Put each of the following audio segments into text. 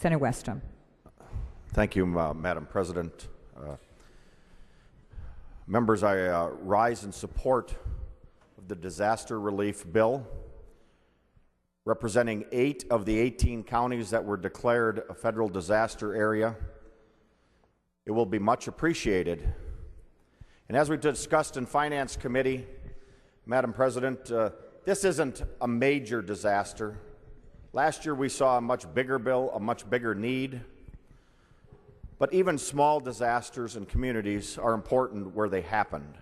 Senator Westrom. Thank you, Madam President. Members, I rise in support of the disaster relief bill, representing 8 of the 18 counties that were declared a federal disaster area. It will be much appreciated. And as we discussed in Finance Committee, Madam President, this isn't a major disaster. Last year we saw a much bigger bill, a much bigger need. But even small disasters in communities are important where they happened.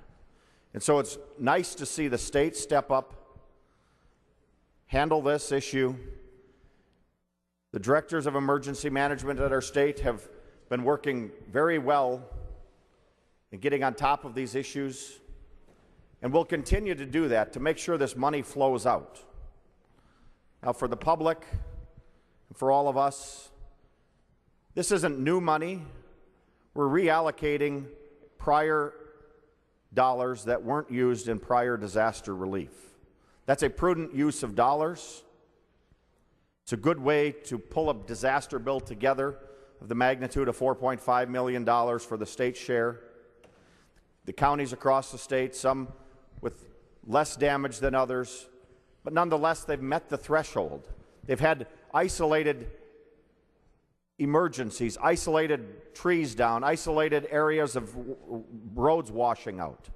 And so it's nice to see the state step up, handle this issue. The directors of emergency management at our state have been working very well in getting on top of these issues, and we'll continue to do that to make sure this money flows out. Now, for the public and for all of us, this isn't new money. We're reallocating prior dollars that weren't used in prior disaster relief. That's a prudent use of dollars. It's a good way to pull a disaster bill together of the magnitude of $4.5 million for the state's share. The counties across the state, some with less damage than others, but nonetheless, they've met the threshold. They've had isolated emergencies, isolated trees down, isolated areas of roads washing out.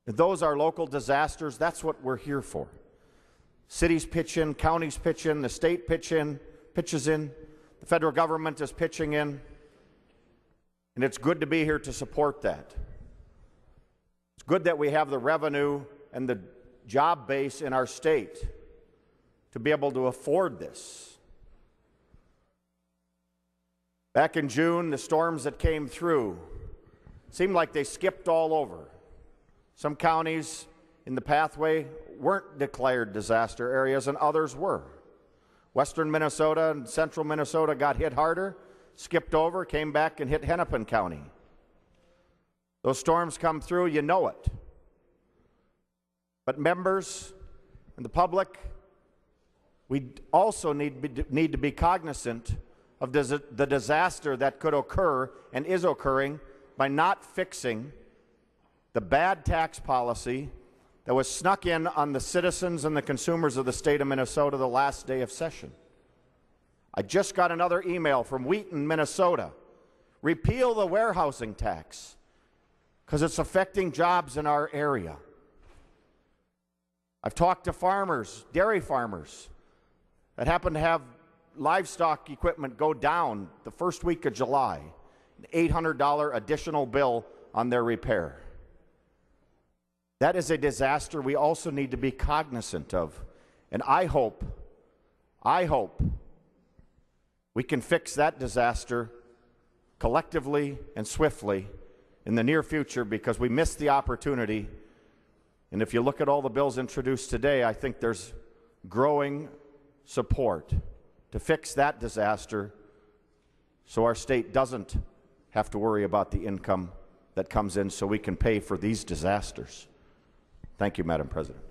If those are local disasters, that's what we're here for. Cities pitch in, counties pitch in, the state pitches in, the federal government is pitching in, and it's good to be here to support that. It's good that we have the revenue and the job base in our state to be able to afford this. Back in June, the storms that came through seemed like they skipped all over. Some counties in the pathway weren't declared disaster areas and others were. Western Minnesota and central Minnesota got hit harder, skipped over, came back and hit Hennepin County. Those storms come through, you know it. But members and the public, we also need to be cognizant of the disaster that could occur and is occurring by not fixing the bad tax policy that was snuck in on the citizens and the consumers of the state of Minnesota the last day of session. I just got another email from Wheaton, Minnesota. Repeal the warehousing tax because it's affecting jobs in our area. I've talked to farmers, dairy farmers, that happen to have livestock equipment go down the first week of July, an $800 additional bill on their repair. That is a disaster we also need to be cognizant of. And I hope we can fix that disaster collectively and swiftly in the near future, because we missed the opportunity. And if you look at all the bills introduced today, I think there's growing support to fix that disaster so our state doesn't have to worry about the income that comes in so we can pay for these disasters. Thank you, Madam President.